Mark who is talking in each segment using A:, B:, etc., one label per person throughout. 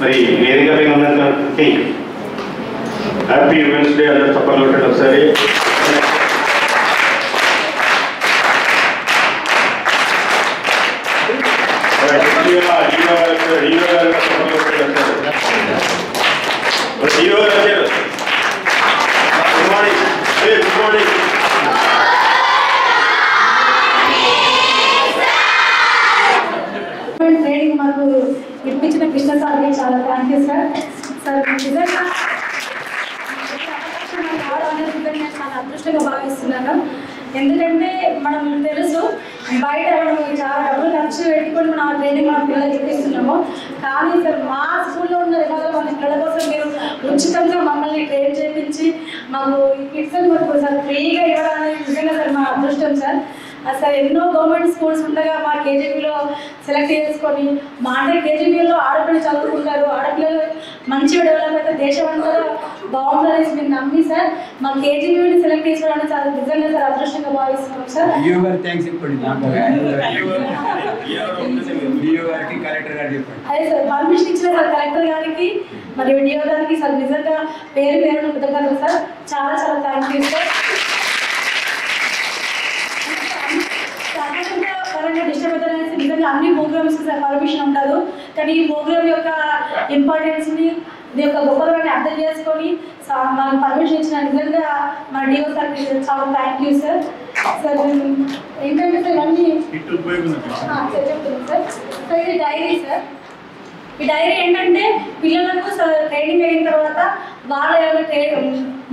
A: మరి వేదికపై ఉన్నటువంటి హ్యాపీ ఉమెన్స్ డే అందరూ తప్పకుండా ఉంటుంది. ఒకసారి
B: ట్రైనింగ్ మాకు ఇప్పించిన కృష్ణ సార్కి చాలా థ్యాంక్ యూ సార్. సార్ నిజంగా నేను చాలా అదృష్టంగా భావిస్తున్నాను. ఎందుకంటే మనం తెలుసు బయట మనం చాలా డబ్బులు ఖర్చు పెట్టుకొని మనం ఆ ట్రైనింగ్ మన పిల్లలకి ఇప్పిస్తున్నాము. కానీ సార్ మా స్కూల్లో ఉన్న విధాలు మన పిల్లల కోసం మీరు ఉచితంగా మమ్మల్ని ట్రైన్ చేయించి మాకు ఈ కిట్స్ మాకు సార్ ఫ్రీగా ఇవ్వడానికి నిజంగా సార్ మా అదృష్టం సార్. అసలు ఎన్నో గవర్నమెంట్ స్కూల్స్ ఉండగా మా కేజీబీలో సెలెక్ట్ చేసుకొని మా అంటే కేజీబీలో ఆడపిల్లలు చదువుకుంటారు, ఆడపిల్లలు మంచిగా డెవలప్ అయితే దేశం అంతా బాగుంటుందని మీరు నమ్మి సార్ మా కేజీబీని సెలెక్ట్ చేసుకోవడానికి చాలా నిజంగా సార్ అదృష్టంగా భావిస్తున్నాం సార్. అదే సార్ పర్మిషన్ ఇచ్చిన సార్ కలెక్టర్ గారికి మరియు డిఓ గారికి సార్ నిజంగా పేరు పేరును కృతజ్ఞతలు సార్. చాలా చాలా థ్యాంక్ యూ సార్. పరంగా డిస్టర్బ్ అయితే నిజంగా అన్ని ప్రోగ్రామ్స్ పర్మిషన్ ఉండదు. కానీ ఈ ప్రోగ్రామ్ యొక్క ఇంపార్టెన్స్ని ఇది యొక్క గొప్పతనాన్ని అర్థం చేసుకొని మాకు పర్మిషన్ ఇచ్చిన నిజంగా మా డిఓ సార్కి చాలా థ్యాంక్ యూ సార్. సార్ ఏంటంటే సార్ ఇవన్నీ చెప్తున్నాను సార్. సో ఇది డైరీ సార్. ఈ డైరీ ఏంటంటే పిల్లలకు ట్రైనింగ్ అయిన తర్వాత వాళ్ళ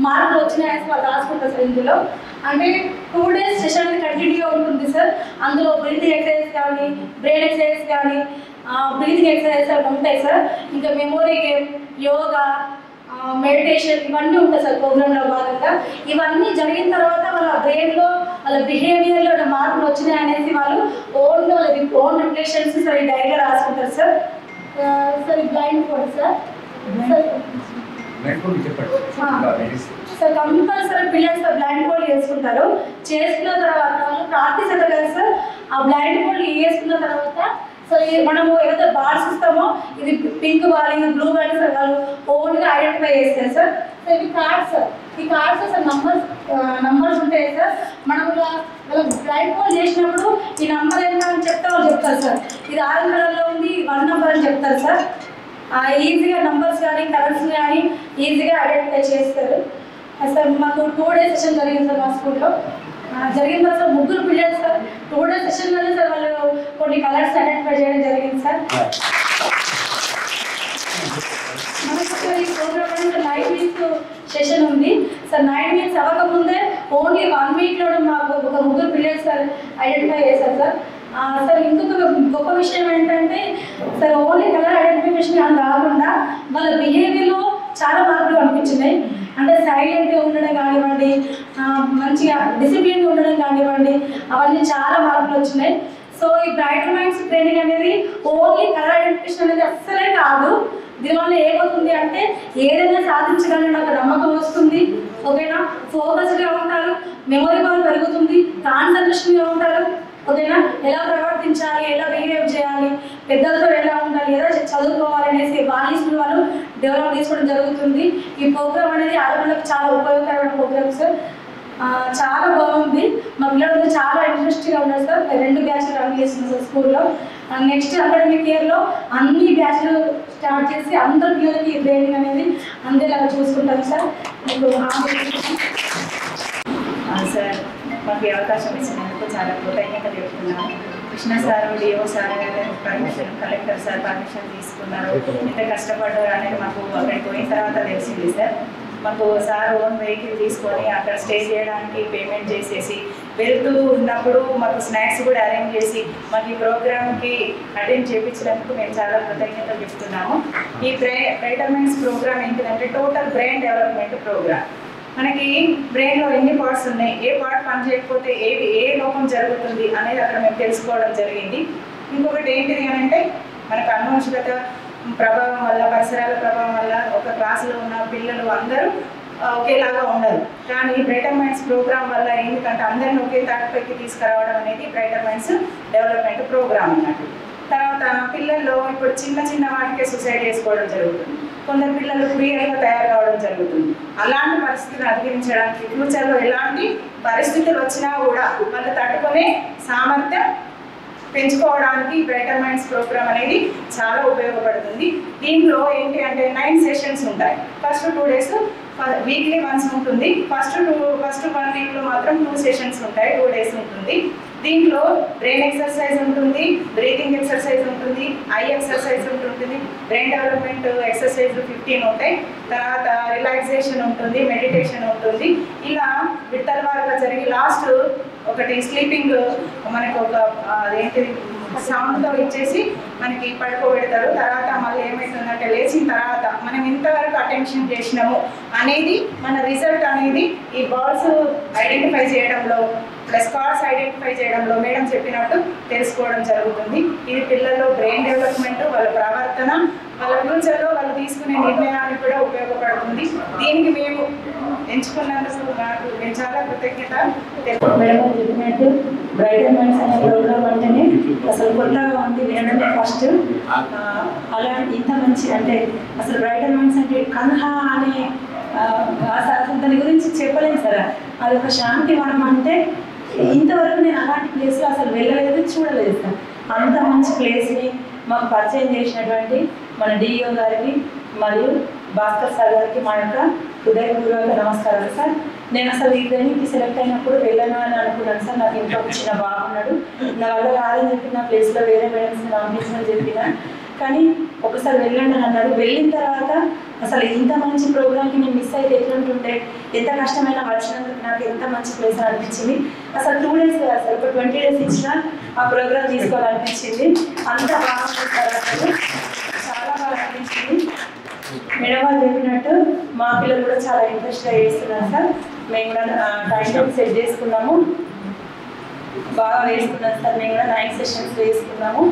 B: మార్కులు వచ్చినాయని వాళ్ళు రాసుకుంటారు సార్. ఇందులో అంటే 2 days సెషన్ కంటిన్యూగా ఉంటుంది సార్. అందులో బ్రీతింగ్ ఎక్సర్సైజ్ కానీ బ్రెయిన్ ఎక్సర్సైజ్ కానీ బ్రీతింగ్ ఎక్సర్సైజ్ అవి ఉంటాయి సార్. ఇంకా మెమోరీ గేమ్, యోగా, మెడిటేషన్ ఇవన్నీ ఉంటాయి సార్ ప్రోగ్రాంలో భాగంగా. ఇవన్నీ జరిగిన తర్వాత వాళ్ళ బ్రెయిన్లో వాళ్ళ బిహేవియర్లో మార్పులు వచ్చినాయి అనేసి వాళ్ళు ఓన్ రిఫ్లెక్షన్స్ సార్ ఈ డైరీగా రాసుకుంటారు సార్. సార్ ఈ blind phone sir. Sir compulsory పిల్లలు సార్ బ్లైండ్ ఫోల్డ్ చేసుకుంటారు. చేసుకున్న తర్వాత వాళ్ళు ప్రాక్టీస్ అవుతారు కదా సార్. ఆ బ్లైండ్ ఫోల్డ్ వేసుకున్న తర్వాత సో మనము ఏదైతే బాల్స్ ఇస్తామో ఇది పింక్ బాల్, ఇది బ్లూ బాల్ సార్ వాళ్ళు ఓన్గా ఐడెంటిఫై చేస్తారు సార్. సో ఇవి కార్డ్స్ సార్. ఈ కార్డ్స్ సార్ నంబర్స్ ఉంటాయి సార్. మనం వాళ్ళకి బ్లైండ్ ఫోల్డ్ చేసినప్పుడు ఈ నంబర్ ఎంత అని చెప్తే వాళ్ళు చెప్తారు సార్. ఇది 6 కలర్లో ఉంది 1 నెంబర్ అని చెప్తారు సార్. ఈజీగా నంబర్స్ కానీ కలర్స్ కానీ ఈజీగా ఐడెంటిఫై చేస్తారు సార్. మాకు 2 days సెషన్ జరిగింది సార్ మా స్కూల్లో. జరిగిన తర్వాత 3 పిల్లలు సార్ 2 days సెషన్లోనే సార్ వాళ్ళు కొన్ని కలర్స్ ఐడెంటిఫై చేయడం జరిగింది సార్. మనకు ఈ ప్రోగ్రామ్ అనేది 9 weeks సెషన్ ఉంది సార్. 9 weeks అవ్వకముందే ఓన్లీ 1 weekలో మాకు ఒక 3 పిల్లలు సార్ ఐడెంటిఫై చేశారు సార్. సార్ ఇంకొక గొప్ప విషయం ఏంటంటే సార్ ఓన్లీ కలర్ ఐడెంటిఫికేషన్ అని కాకుండా వాళ్ళ బిహేవియర్లో చాలా మార్పులు కనిపించినాయి. అంటే సైలెంట్గా ఉండడం కానివ్వండి, మంచిగా డిసిప్లిన్గా ఉండడం కానివ్వండి, అవన్నీ చాలా మార్పులు వచ్చినాయి. సో ఈ బ్రైట్ మైండ్స్ ట్రైనింగ్ అనేది ఓన్లీ కలర్ ఐడెంటిఫికేషన్ అనేది అస్సలే కాదు. దీనివల్ల ఏమవుతుంది అంటే ఏదైనా సాధించడానికి నాకు నమ్మకం వస్తుంది, ఓకేనా, ఫోకస్డ్గా ఉంటారు, మెమొరీ పవర్ పెరుగుతుంది, కాన్సన్ట్రేషన్గా ఉంటారు, ఓకేనా, ఎలా ప్రవర్తించాలి, ఎలా బిహేవ్ చేయాలి, పెద్దలతో ఎలా ఉండాలి, ఎలా చదువుకోవాలి అనేసి వాల్యూస్ వాళ్ళు డెవలప్ చేసుకోవడం జరుగుతుంది. ఈ ప్రోగ్రామ్ అనేది ఆడపిల్లలకు చాలా ఉపయోగకరమైన ప్రోగ్రామ్ సార్. చాలా బాగుంది. మా పిల్లలంతా చాలా ఇంట్రెస్ట్గా ఉన్నారు సార్. 2 బ్యాచ్లు రన్ చేస్తున్నాం సార్ స్కూల్లో. నెక్స్ట్ అకాడమిక్ ఇయర్లో అన్ని బ్యాచ్లు స్టార్ట్ చేసి అందరు పిల్లలకి ట్రైనింగ్ అనేది అందేలాగా చూసుకుంటాం సార్. మీకు
C: సార్ మాకు ఈ అవకాశం ఇచ్చినందుకు చాలా కృతజ్ఞత చెప్తున్నాను. Krishna sir, DO sir permission, collector sir permission తీసుకున్నారు. ఎంత కష్టపడ్డారు అనేది మాకు అక్కడికి పోయిన తర్వాత తెలిసింది సార్. మాకు సార్ ఓన్ వెహికల్ తీసుకొని అక్కడ స్టే చేయడానికి పేమెంట్ చేసేసి వెళ్తూ ఉన్నప్పుడు మాకు స్నాక్స్ కూడా అరేంజ్ చేసి మాకు ఈ ప్రోగ్రామ్కి అటెండ్ చేయించినందుకు మేము చాలా కృతజ్ఞతలు చెప్తున్నాము. ఈ బ్రైటర్మెంట్స్ ప్రోగ్రామ్ ఏంటిదంటే టోటల్ బ్రెయిన్ డెవలప్మెంట్ ప్రోగ్రామ్. మనకి బ్రెయిన్లో ఎన్ని పార్ట్స్ ఉన్నాయి, ఏ పార్ట్ పని చేయకపోతే ఏ లోపం జరుగుతుంది అనేది అక్కడ మేము తెలుసుకోవడం జరిగింది. ఇంకొకటి ఏంటిది అని అంటే మనకు అనువంశికత ప్రభావం వల్ల, పరిసరాల ప్రభావం వల్ల ఒక క్లాసులో ఉన్న పిల్లలు అందరూ ఒకేలాగా ఉండదు. కానీ బ్రైటర్ మైండ్స్ ప్రోగ్రామ్ వల్ల ఎందుకంటే అందరిని ఒకే తాటిపైకి తీసుకురావడం అనేది బ్రైటర్ మైండ్స్ డెవలప్మెంట్ ప్రోగ్రామ్ అన్నట్టు. తర్వాత పిల్లల్లో ఇప్పుడు చిన్న చిన్న వాటికే సూసైడ్ చేసుకోవడం జరుగుతుంది. కొందరు పిల్లలు క్రియలుగా తయారు కావడం జరుగుతుంది. అలాంటి పరిస్థితిని అధిగమించడానికి ఫ్యూచర్లో ఎలాంటి పరిస్థితులు వచ్చినా కూడా వాళ్ళు తట్టుకునే సామర్థ్యం పెంచుకోవడానికి బ్రైటర్ మైండ్స్ ప్రోగ్రామ్ అనేది చాలా ఉపయోగపడుతుంది. దీంట్లో ఏంటి అంటే 9 సెషన్స్ ఉంటాయి. ఫస్ట్ 2 days వీక్లీ వన్స్ ఉంటుంది. ఫస్ట్ 1 weekలో మాత్రం 2 సెషన్స్ ఉంటాయి, 2 days ఉంటుంది. దీంట్లో బ్రెయిన్ ఎక్సర్సైజ్ ఉంటుంది, బ్రీతింగ్ ఎక్సర్సైజ్ ఉంటుంది, ఐ ఎక్సర్సైజ్ ఉంటుంది, బ్రెయిన్ డెవలప్మెంట్ ఎక్సర్సైజ్ 15 ఉంటాయి. తర్వాత రిలాక్సేషన్ ఉంటుంది, మెడిటేషన్ ఉంటుంది. ఇలా విడతల వారుగా జరిగి లాస్ట్ ఒకటి స్లీపింగ్ మనకు ఒక అదేంటి సౌండ్తో ఇచ్చేసి మనకి పడుకోబెడతారు. తర్వాత మళ్ళీ ఏమవుతుందంటే లేచిన తర్వాత మనం ఎంతవరకు అటెన్షన్ చేసినాము అనేది మన రిజల్ట్ అనేది ఈ బాల్స్ ఐడెంటిఫై చేయడంలో ప్లస్ కార్డ్స్ ఐడెంటిఫై చేయడంలో మేడం చెప్పినట్టు తెలుసుకోవడం జరుగుతుంది. ఇది పిల్లల్లో బ్రెయిన్ డెవలప్మెంట్, వాళ్ళ ప్రవర్తన, వాళ్ళ ఫ్యూచర్లో వాళ్ళు తీసుకునే నిర్ణయానికి కూడా ఉపయోగపడుతుంది. దీనికి మేము ఎంచుకున్నందుకు నాకు నేను చాలా కృతజ్ఞత.
B: మేడం చెప్పినట్టు బ్రైటర్ మైండ్స్ అనే ప్రోగ్రామ్ అంటేనే అసలు కొత్తగా ఉంది. నేనంటే ఫస్ట్ అలా ఇంత మంచి అంటే అసలు బ్రైటర్ మైండ్స్ అంటే కన్హా అనే అసలు దాని గురించి చెప్పలేను సార్. అదొక శాంతి వనం. అంటే ఇంతవరకు నేను అలాంటి ప్లేస్లో అసలు వెళ్ళలేదు, చూడలేదు సార్. అంత మంచి ప్లేస్ని మాకు పరిచయం చేసినటువంటి మన డిఓ గారికి మరియు భాస్కర్ సార్ గారికి మా యొక్క హృదయపూర్వక నమస్కారాలు సార్. నేను అసలు ఈ ట్రైనింగ్కి సెలెక్ట్ అయినప్పుడు వెళ్ళను అని అనుకున్నాను సార్. నాకు ఇంట్లో చిన్న బాగున్నాడు, నా వల్ల కాదని చెప్పి నా ప్లేస్లో వేరే మేడమ్స్ని పంపించమని చెప్పిన, కానీ ఒకసారి వెళ్ళండి అని అన్నాడు. వెళ్ళిన తర్వాత అసలు ఇంత మంచి ప్రోగ్రామ్కి నేను మిస్ అయితే ఎట్లుంటుంటే, ఎంత కష్టమైనా వచ్చినందుకు నాకు ఎంత మంచి ప్లేస్ అనిపించింది. అసలు 2 days కాదు సార్, ఒక 20 days ఇచ్చినా ఆ ప్రోగ్రామ్ తీసుకోవాలనిపించింది. అంత బాగుంది సార్, అసలు చాలా బాగా అనిపించింది. మేడం వాళ్ళు చెప్పినట్టు మా పిల్లలు కూడా చాలా ఇంట్రెస్ట్గా చేస్తున్నారు సార్. మేము కూడా టైం టేబుల్ సెట్ చేసుకున్నాము, బాగా వేసుకున్నాం సార్. మేము కూడా 9 sessions వేసుకున్నాము.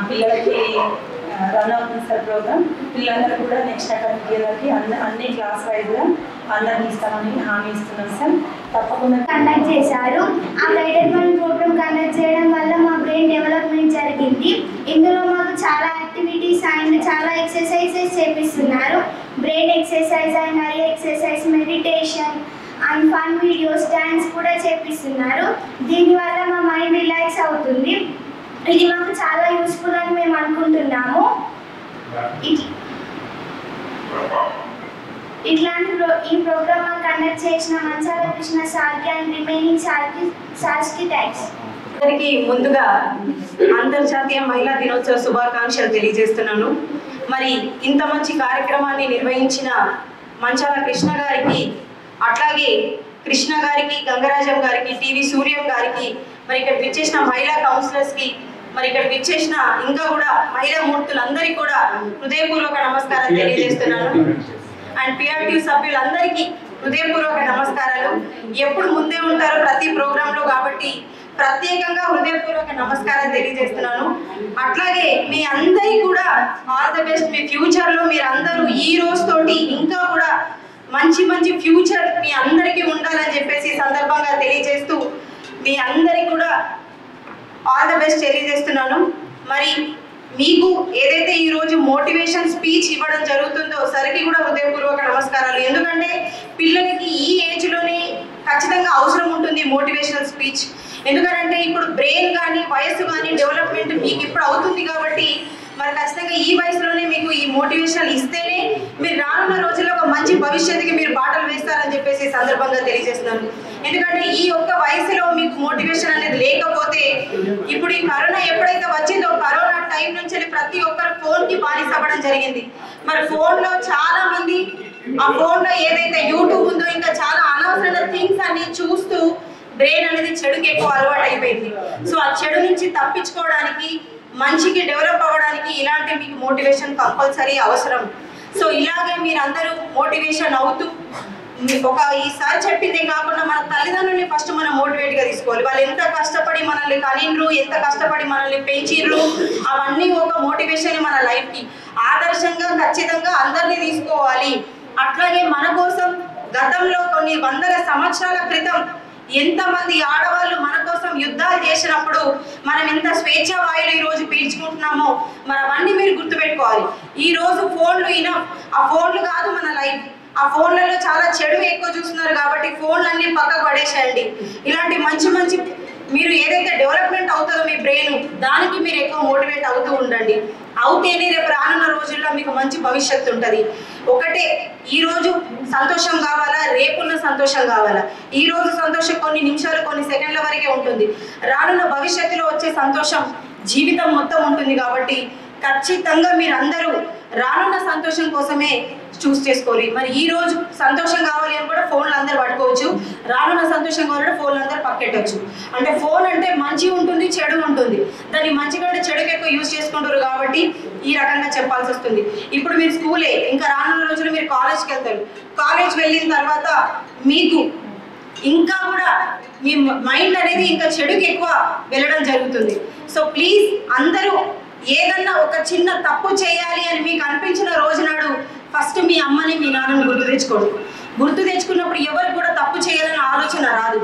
B: పిల్లలకి రన్ అవుతుంది సార్ ప్రోగ్రామ్. పిల్లలందరూ కూడా నెక్స్ట్ అకాడమిక్ ఇయర్కి అన్ని క్లాస్ వైజ్గా అందరినీ ఇస్తామని హామీ ఇస్తున్నాం సార్. తప్పకుండా
D: కండక్ట్ చేశారు. ఆ బ్రైటర్ మైండ్ ప్రోగ్రామ్ కండక్ట్ చేయడం వల్ల మా బ్రెయిన్ డెవలప్మెంట్ జరిగింది. ఇందులో మాకు చాలా యాక్టివిటీస్ అండ్ చాలా ఎక్సర్సైజెస్ చేపిస్తున్నారు. Brain exercise and eye exercise, meditation and fun videos, dance కూడా చేపిస్తున్నారు. దీనివల్ల మా మైండ్ రిలాక్స్ అవుతుంది. ఇది మాకు చాలా యూస్ఫుల్ అని మేము అనుకుంటున్నాము. ఇట్లాంటి ఈ ప్రోగ్రామ్ కండక్ట్ చేసిన మంచాల కృష్ణ సార్కి అండ్ రిమైనింగ్ సార్స్కి థ్యాంక్స్.
E: అందరికీ ముందుగా అంతర్జాతీయ మహిళా దినోత్సవ శుభాకాంక్షలు తెలియజేస్తున్నాను. మరి ఇంత మంచి కార్యక్రమాన్ని నిర్వహించిన మంచాల కృష్ణ గారికి, అట్లాగే కృష్ణ గారికి, గంగరాజం గారికి, టీవీ సూర్యం గారికి, మరి ఇక్కడ విచ్చేసిన మహిళా కౌన్సిలర్స్కి, మరి ఇక్కడ విచ్చేసిన ఇంకా కూడా మహిళా మూర్తులందరికీ కూడా హృదయపూర్వక నమస్కారాలు తెలియజేస్తున్నాను. అండ్ పిఆర్టీ సభ్యులందరికీ హృదయపూర్వక నమస్కారాలు. ఎప్పుడు ముందే ఉంటారో ప్రతి ప్రోగ్రాంలో, కాబట్టి ప్రత్యేకంగా హృదయపూర్వక నమస్కారాలు తెలియజేస్తున్నాను. అట్లాగే మీ అందరికీ కూడా ఆల్ ద బెస్ట్. మీ ఫ్యూచర్లో మీరు అందరూ ఈ రోజుతోటి ఇంకా కూడా మంచి మంచి ఫ్యూచర్ మీ అందరికీ ఉండాలని చెప్పేసి సందర్భంగా తెలియజేస్తూ మీ అందరికీ కూడా ఆల్ ద బెస్ట్ తెలియజేస్తున్నాను. మరి మీకు ఏదైతే ఈరోజు మోటివేషన్ స్పీచ్ ఇవ్వడం జరుగుతుందో సరికి కూడా హృదయపూర్వక నమస్కారాలు. ఎందుకంటే పిల్లలకి ఈ ఏజ్లోనే ఖచ్చితంగా అవసరం ఉంటుంది మోటివేషనల్ స్పీచ్. ఎందుకంటే ఇప్పుడు బ్రెయిన్ కానీ వయస్సు కానీ డెవలప్మెంట్ మీకు ఇప్పుడు అవుతుంది కాబట్టి మరి ఖచ్చితంగా ఈ వయసులోనే మీకు ఈ మోటివేషన్ ఇస్తేనే మీరు రానున్న రోజుల్లో ఒక మంచి భవిష్యత్తుకి మీరు బాటలు వేస్తారని చెప్పేసి సందర్భంగా తెలియజేస్తున్నాను. ఎందుకంటే ఈ ఒక్క వయసులో మీకు మోటివేషన్ అనేది లేకపోతే, ఇప్పుడు ఈ కరోనా ఎప్పుడైతే వచ్చిందో కరోనా టైం నుంచి ప్రతి ఒక్కరు ఫోన్కి బానిస అవ్వడం జరిగింది. మరి ఫోన్లో చాలా మంది ఆ ఫోన్లో ఏదైతే యూట్యూబ్ ఉందో ఇంకా చాలా అనవసరమైన థింగ్స్ అన్ని చూస్తూ బ్రెయిన్ అనేది చెడుకి ఎక్కువ అలవాటు అయిపోయింది. సో ఆ చెడు నుంచి తప్పించుకోవడానికి, మంచికి డెవలప్ అవ్వడానికి ఇలాంటి మీకు మోటివేషన్ కంపల్సరీ అవసరం. సో ఇలాగే మీరందరూ మోటివేషన్ అవుతూ ఒక ఈసారి చెప్పిందే కాకుండా మన తల్లిదండ్రుల్ని ఫస్ట్ మనం మోటివేట్గా తీసుకోవాలి. వాళ్ళు ఎంత కష్టపడి మనల్ని కనిండ్రు, ఎంత కష్టపడి మనల్ని పెంచిర్రు, అవన్నీ ఒక మోటివేషన్ మన లైఫ్కి ఆదర్శంగా ఖచ్చితంగా అందరినీ తీసుకోవాలి. అట్లాగే మన కోసం గతంలో కొన్ని వందల సంవత్సరాల క్రితం ఎంతమంది ఆడవాళ్ళు మన కోసం యుద్ధాలు చేసినప్పుడు మనం ఎంత స్వేచ్ఛ వాయులు ఈ రోజు పీల్చుకుంటున్నామో మరి అవన్నీ మీరు గుర్తుపెట్టుకోవాలి. ఈ రోజు ఫోన్లు ఆ ఫోన్లు కాదు మన లైఫ్. ఆ ఫోన్లలో చాలా చెడు ఎక్కువ చూస్తున్నారు కాబట్టి ఫోన్లన్నీ పక్కకు పడేసేయండి. ఇలాంటి మంచి మంచి మీరు ఏదైతే డెవలప్మెంట్ అవుతుందో మీ బ్రెయిన్ దానికి మీరు ఎక్కువ మోటివేట్ అవుతూ ఉండండి. అవుతేనే రేపు రానున్న రోజుల్లో మీకు మంచి భవిష్యత్తు ఉంటుంది. ఒకటే, ఈరోజు సంతోషం కావాలా, రేపున్న సంతోషం కావాలా? ఈ రోజు సంతోషం కొన్ని నిమిషాలు కొన్ని సెకండ్ల వరకే ఉంటుంది. రానున్న భవిష్యత్తులో వచ్చే సంతోషం జీవితం మొత్తం ఉంటుంది. కాబట్టి ఖచ్చితంగా మీరందరూ రానున్న సంతోషం కోసమే చూస్ చేసుకోవాలి. మరి ఈ రోజు సంతోషం కావాలి అని కూడా ఫోన్లు అందరు పట్టుకోవచ్చు, రానున్న సంతోషం కావాలంటే ఫోన్లు అందరు పక్కెట్టచ్చు. అంటే ఫోన్ అంటే మంచి ఉంటుంది, చెడు ఉంటుంది. దాన్ని మంచి కంటే చెడుకి ఎక్కువ యూజ్ చేసుకుంటారు కాబట్టి ఈ రకంగా చెప్పాల్సి వస్తుంది. ఇప్పుడు మీరు స్కూలే, ఇంకా రానున్న రోజులు మీరు కాలేజ్కి వెళ్తారు. కాలేజ్ వెళ్ళిన తర్వాత మీకు ఇంకా కూడా మీ మైండ్ అనేది ఇంకా చెడుకి ఎక్కువ వెళ్ళడం జరుగుతుంది. సో ప్లీజ్ అందరూ ఏదన్నా ఒక చిన్న తప్పు చేయాలి అని మీకు అనిపించిన రోజు నాడు ఫస్ట్ మీ అమ్మని మీ నాన్నని గుర్తు తెచ్చుకోండి. గుర్తు తెచ్చుకున్నప్పుడు ఎవరికి కూడా తప్పు చేయాలనే ఆలోచన రాదు.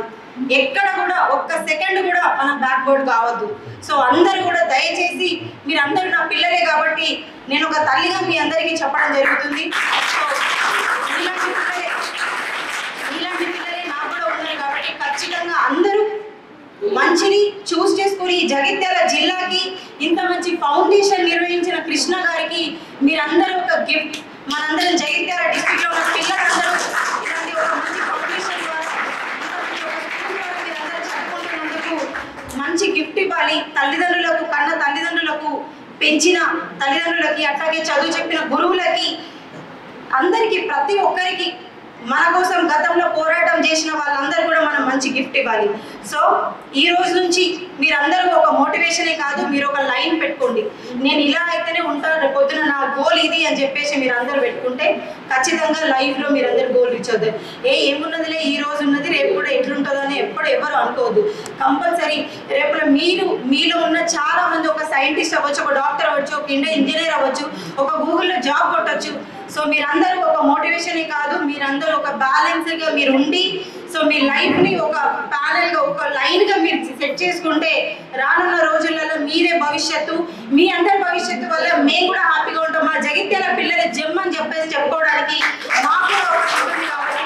E: ఎక్కడ కూడా ఒక్క సెకండ్ కూడా మనం బ్యాక్వర్డ్ కావద్దు. సో అందరూ కూడా దయచేసి మీరందరూ నా పిల్లలే కాబట్టి నేను ఒక తల్లిగా మీ అందరికీ చెప్పడం జరుగుతుంది. సో ఇలాంటి పిల్లలే నాకు కూడా ఉన్నారు కాబట్టి ఖచ్చితంగా అందరూ మంచిని చూస్ చేసుకుని జగిత్యాల జిల్లాకి ఇంత మంచి ఫౌండేషన్ నిర్వహించిన కృష్ణ గారికి మీరందరూ ఒక గిఫ్ట్. మనందరం జగిత్యాల డిస్ట్రిక్ట్ లో ఉన్న పిల్లలందరూ ఇలాంటి ఒక మంచి ఫౌండేషన్ మీరందరూ చదువుకుంటున్నందుకు మంచి గిఫ్ట్ ఇవ్వాలి. తల్లిదండ్రులకు, కన్న తల్లిదండ్రులకు, పెంచిన తల్లిదండ్రులకి, అట్లాగే చదువు చెప్పిన గురువులకి, అందరికీ ప్రతి ఒక్కరికి మన కోసం గతంలో పోరాటం చేసిన వాళ్ళందరూ కూడా మనం మంచి గిఫ్ట్ ఇవ్వాలి. సో ఈ రోజు నుంచి మీరందరూ ఒక మోటివేషనే కాదు, మీరు ఒక లైన్ పెట్టుకోండి. నేను ఇలా అయితేనే ఉంటాను, రేపు పొద్దున నా గోల్ ఇది అని చెప్పేసి మీరు అందరూ పెట్టుకుంటే ఖచ్చితంగా లైఫ్లో మీరందరూ గోల్ రీచ్ అవుతారు. ఏమున్నదిలే ఈ రోజు ఉన్నది రేపు కూడా ఎట్లుంటుందో అని ఎప్పుడు ఎవరు అనుకోవద్దు. కంపల్సరీ రేపు మీలో ఉన్న చాలా మంది ఒక సైంటిస్ట్ అవ్వచ్చు, ఒక డాక్టర్ అవ్వచ్చు, ఒక ఇంజనీర్ అవ్వచ్చు, ఒక గూగుల్లో జాబ్ కొట్టచ్చు. సో మీరందరూ ఒక మోటివేషనే కాదు, మీరందరూ ఒక బ్యాలెన్స్గా మీరు ఉండి సో మీ లైఫ్ని ఒక ప్యానల్గా ఒక లైన్గా మీరు సెట్ చేసుకుంటే రానున్న రోజులలో మీరే భవిష్యత్తు, మీ అందరి భవిష్యత్తు వల్ల మేము కూడా హ్యాపీగా ఉంటాం. మా జగిత్యాల పిల్లల జమ్ అని చెప్పేసి చెప్పుకోవడానికి మాకు ఉంటుంది. కాబట్టి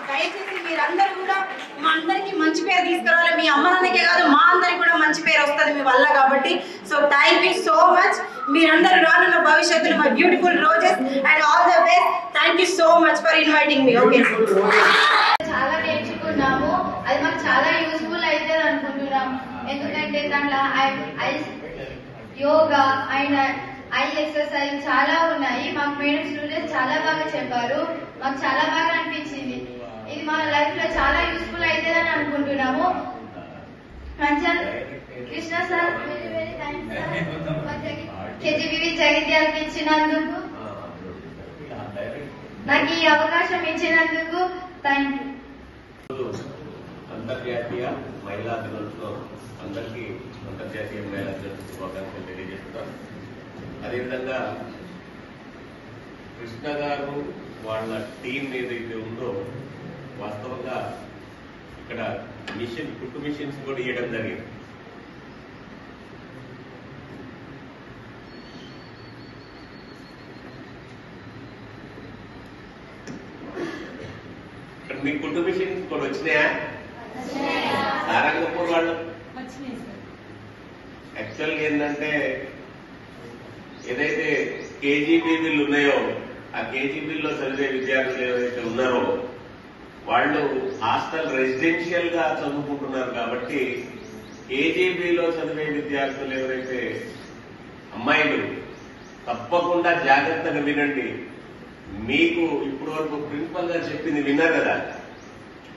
E: దయచేసి మీరందరూ కూడా మా అందరికీ మంచి పేరు తీసుకురావాలి. మీ అమ్మ నాన్నకే కాదు మా అందరికి కూడా మంచి పేరు వస్తుంది మీ వల్ల. కాబట్టి so thank you so much. మీరందరూ రానున్న భవిష్యత్తులో my beautiful roses and all the best. Thank you so much for inviting me. Okay,
F: చాలా నేర్చుకున్నాము, అది మాకు చాలా యూస్ఫుల్ అవుతుంది అనుకుంటున్నాము. ఎందుకంటే దాంట్లో యోగా అండ్ ఐ ఎక్సర్సైజ్ చాలా ఉన్నాయి. మాకు మేడం స్టూడెంట్స్ చాలా బాగా చెప్పారు, మాకు చాలా బాగా అనిపించింది. ఇది మన లైఫ్ లో చాలా యూస్ఫుల్ అవుతుందని అనుకుంటున్నాము. Krishna sir very very thanks sir. KGBV జగిత్యాలకు ఇచ్చినందుకు, నాకు ఈ అవకాశం ఇచ్చినందుకు థ్యాంక్ యూ.
G: అంతర్జాతీయ మహిళా దినోత్సవం అందరికీ అంతర్జాతీయ మహిళా దినోత్సవ శుభాకాంక్షలు తెలియజేస్తున్నాను. అదేవిధంగా కృష్ణ గారు వాళ్ళ టీం ఏదైతే ఉందో వాస్తవంగా ఇక్కడ మిషన్ కుట్టు మిషన్స్ కూడా ఇవ్వడం జరిగింది. ఇక్కడ మీకు కుట్టు మిషన్స్ కూడా వచ్చినాయా? సారంగపూర్ వాళ్ళు యాక్చువల్గా ఏంటంటే ఏదైతే కేజీబీలు ఉన్నాయో ఆ కేజీబీల్లో చదివే విద్యార్థులు ఏవైతే ఉన్నారో వాళ్ళు హాస్టల్ రెసిడెన్షియల్ గా చదువుకుంటున్నారు. కాబట్టి కేజీబీలో చదివే విద్యార్థులు ఎవరైతే అమ్మాయిలు తప్పకుండా జాగ్రత్తగా వినండి. మీకు ఇప్పుడు వరకు ప్రిన్సిపల్ గారు చెప్పింది విన్నారు కదా,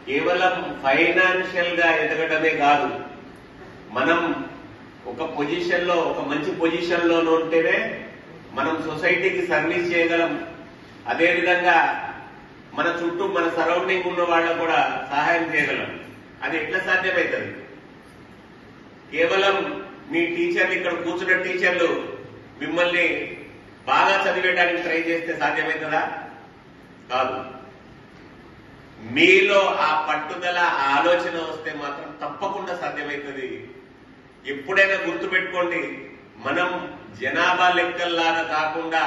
G: కేవలం ఫైనాన్షియల్ గా ఎదగడమే కాదు, మనం ఒక పొజిషన్ లో ఒక మంచి పొజిషన్ లో ఉంటేనే మనం సొసైటీకి సర్వీస్ చేయగలం. అదేవిధంగా మన చుట్టూ మన సరౌండింగ్ ఉన్న వాళ్ళకు కూడా సహాయం చేయగలం. అది ఎట్లా సాధ్యమవుతుంది? కేవలం మీ టీచర్లు ఇక్కడ కూర్చున్న టీచర్లు మిమ్మల్ని బాగా చదివేయడానికి ట్రై చేస్తే సాధ్యమవుతుందా? కాదు. మీలో ఆ పట్టుదల, ఆ ఆలోచన వస్తే మాత్రం తప్పకుండా సాధ్యమవుతుంది. ఎప్పుడైనా గుర్తుపెట్టుకోండి, మనం జనాభా లెక్కల్లాగా కాకుండా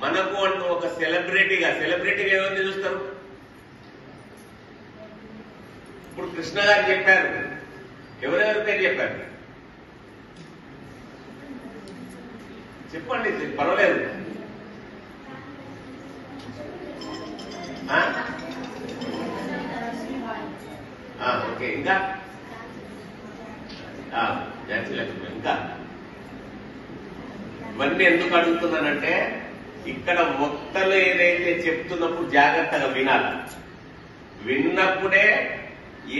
G: మనకు అంటూ ఒక సెలబ్రిటీగా ఏమైంది చూస్తారు. ఇప్పుడు కృష్ణ గారు చెప్పారు, ఎవరెవరి పేరు చెప్పారు చెప్పండి, పర్వాలేదు. ఓకే, ఇంకా ఇంకా ఇవన్నీ ఎందుకు అడుగుతున్నానంటే, ఇక్కడ వక్తలు ఏదైతే చెప్తున్నప్పుడు జాగ్రత్తగా వినాలి. విన్నప్పుడే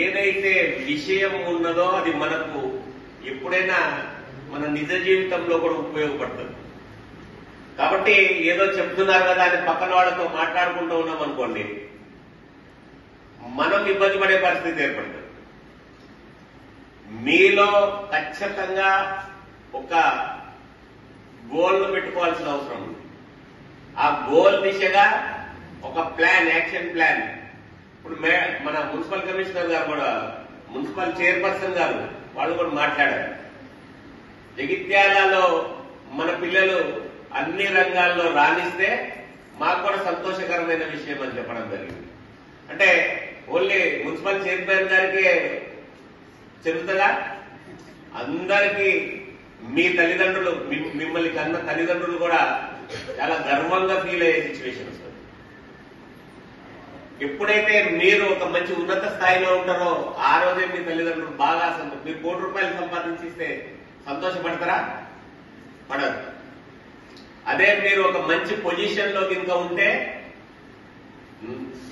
G: ఏదైతే విషయం ఉన్నదో అది మనకు ఎప్పుడైనా మన నిజ జీవితంలో కూడా ఉపయోగపడుతుంది. కాబట్టి ఏదో చెప్తున్నారు కదా అని పక్కన వాళ్ళతో మాట్లాడుకుంటూ ఉన్నాం అనుకోండి, మనం ఇబ్బంది పడే పరిస్థితి ఏర్పడుతుంది. మీలో ఖచ్చితంగా ఒక గోల్ను పెట్టుకోవాల్సిన అవసరం ఉంది. ఆ గోల్ దిశగా ఒక ప్లాన్, యాక్షన్ ప్లాన్. ఇప్పుడు మన మున్సిపల్ కమిషనర్ గారు కూడా, మున్సిపల్ చైర్పర్సన్ గారు వాళ్ళు కూడా మాట్లాడారు. జగిత్యాలలో మన పిల్లలు అన్ని రంగాల్లో రాణిస్తే మాకు కూడా సంతోషకరమైన విషయం అని చెప్పడం జరిగింది. అంటే ఓన్లీ మున్సిపల్ చైర్మన్ గారికి చెబుతుందా, అందరికీ మీ తల్లిదండ్రులు, మిమ్మల్ని కన్న తల్లిదండ్రులు కూడా చాలా గర్వంగా ఫీల్ అయ్యే సిచ్యువేషన్ వస్తుంది. ఎప్పుడైతే మీరు ఒక మంచి ఉన్నత స్థాయిలో ఉంటారో ఆ రోజే మీ తల్లిదండ్రులు బాగా మీరు ₹1,00,00,000 సంపాదించిస్తే సంతోషపడతారా? పడదు. అదే మీరు ఒక మంచి పొజిషన్ లో కనుక ఉంటే,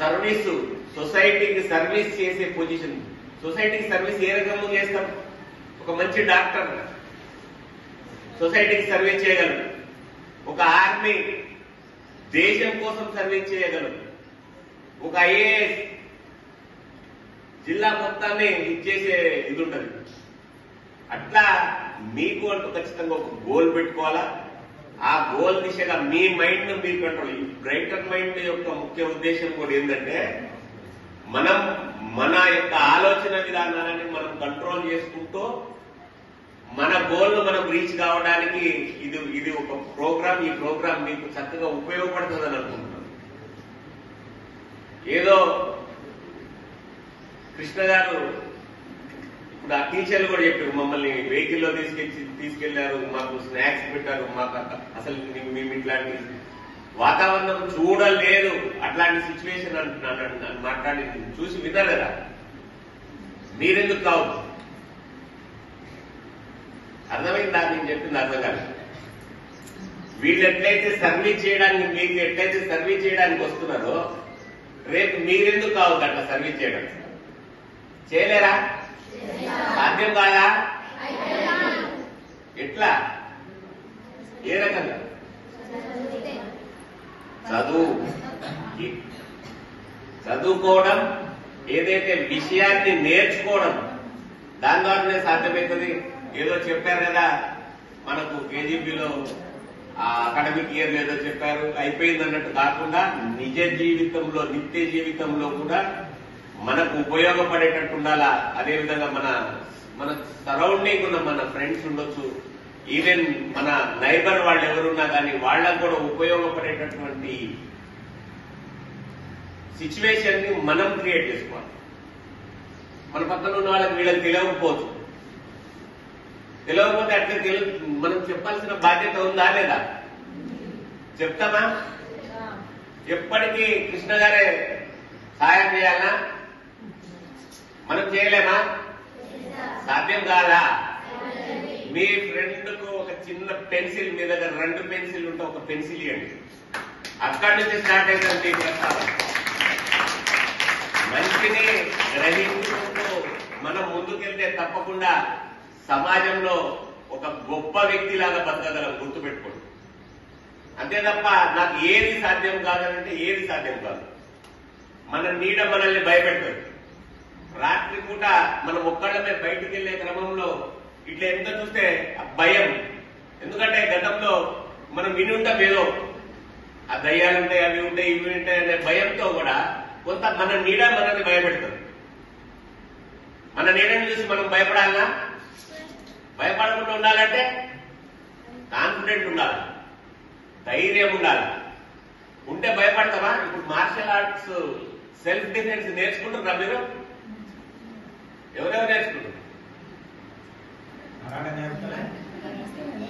G: సర్వీసు, సొసైటీకి సర్వీస్ చేసే పొజిషన్. సొసైటీకి సర్వీస్ ఏ రకంగా చేస్తాం? ఒక మంచి డాక్టర్ సొసైటీకి సర్వీస్ చేయగలరు. ఒక ఆర్మీ దేశం కోసం సర్వీస్ చేయగలరు. ఒక ఐఏఎస్ జిల్లా మొత్తాన్ని ఇచ్చేసే ఇది ఉంటుంది. అట్లా మీకు అంటూ ఖచ్చితంగా ఒక గోల్ పెట్టుకోవాలా. ఆ గోల్ దిశగా మీ మైండ్ ను మీరు కంట్రోల్. ఈ బ్రైటర్ మైండ్ యొక్క ముఖ్య ఉద్దేశం కూడా ఏంటంటే, మనం మన యొక్క ఆలోచన విధానాలని మనం కంట్రోల్ చేసుకుంటూ మన గోల్ ను మనం రీచ్ కావడానికి ఇది ఒక ప్రోగ్రామ్. ఈ ప్రోగ్రామ్ మీకు చక్కగా ఉపయోగపడుతుందని అనుకుంటున్నాను. ఏదో కృష్ణ గారు ఇప్పుడు ఆ టీచర్లు కూడా చెప్పారు, మమ్మల్ని వెహికల్లో తీసుకెళ్లారు, మాకు స్నాక్స్ పెట్టారు, మాకు అసలు మేము ఇట్లాంటి వాతావరణం చూడలేదు, అట్లాంటి సిచ్యువేషన్ అంటున్నాను మాట్లాడి చూసి విన్నారు కదా. మీరెందుకు కావద్దు? అర్థమైందా? నేను చెప్పింది అర్థం కాదు. వీళ్ళు ఎట్లయితే సర్వీస్ చేయడానికి, మీకు ఎట్లయితే సర్వీస్ చేయడానికి వస్తున్నారో, రేపు మీరెందుకు కావద్దు అట్లా సర్వీస్ చేయడం? చేయలేరా? సాధ్యం కాదా? ఎట్లా? ఏ రకంగా? చదువుకోవడం, ఏదైతే విషయాన్ని నేర్చుకోవడం, దాని ద్వారానే సాధ్యమవుతుంది. ఏదో చెప్పారు కదా, మనకు కేజీబీలో అకాడమిక్ ఇయర్ ఏదో చెప్పారు, అయిపోయింది అన్నట్టు కాకుండా నిజ జీవితంలో, నిత్య జీవితంలో కూడా మనకు ఉపయోగపడేటట్టు ఉండాలా. అదేవిధంగా మన సరౌండింగ్ ఉన్న మన ఫ్రెండ్స్ ఉండొచ్చు, ఈవెన్ మన నైబర్ వాళ్ళు ఎవరున్నా కానీ వాళ్ళకు కూడా ఉపయోగపడేటటువంటి సిచ్యువేషన్ ని మనం క్రియేట్ చేసుకోవాలి. మన పక్కన ఉన్న వాళ్ళకి వీళ్ళకి తెలియకపోవచ్చు. తెలియకపోతే అట్లా మనం చెప్పాల్సిన బాధ్యత ఉందా లేదా? చెప్తామా? ఎప్పటికీ కృష్ణ గారే సహాయం చేయాలా? మనం చేయలేమా? సాధ్యం కాదా? మీ ఫ్రెండ్ కు ఒక చిన్న పెన్సిల్, మీ దగ్గర 2 పెన్సిల్ ఉంటే ఒక పెన్సిల్ ఇవ్వండి. అక్కడి నుంచి స్టార్ట్ అవుతుంది మీ ప్రస్తావన. మంచిని గ్రహించుకుంటూ మనం ముందుకెళ్తే తప్పకుండా సమాజంలో ఒక గొప్ప వ్యక్తిలాగా బతకగలం. గుర్తుపెట్టుకోండి. అంతే తప్ప నాకు ఏది సాధ్యం కాదనంటే ఏది సాధ్యం కాదు. మన నీడ మనల్ని భయపెడుతుంది. రాత్రి పూట మనం ఒక్కళ్ళమే బయటికి వెళ్లే క్రమంలో ఇట్లా ఎంత చూస్తే భయం. ఎందుకంటే గతంలో మనం విని ఉంటాం ఏదో ఆ దయ్యాలు ఉంటాయి, అవి ఉంటాయి, ఇవి ఉంటాయి అనే భయంతో కూడా కొంత మన నీడ మనల్ని భయపెడుతుంది. మన నీడని చూసి మనం భయపడాలా? భయపడకుండా ఉండాలంటే కాన్ఫిడెంట్ ఉండాలి, ధైర్యం ఉండాలి. ఉంటే భయపడతావా? ఇప్పుడు మార్షల్ ఆర్ట్స్ సెల్ఫ్ డిఫెన్స్ నేర్చుకుంటున్నారా మీరు? ఎవరెవరు నేర్చుకుంటారు?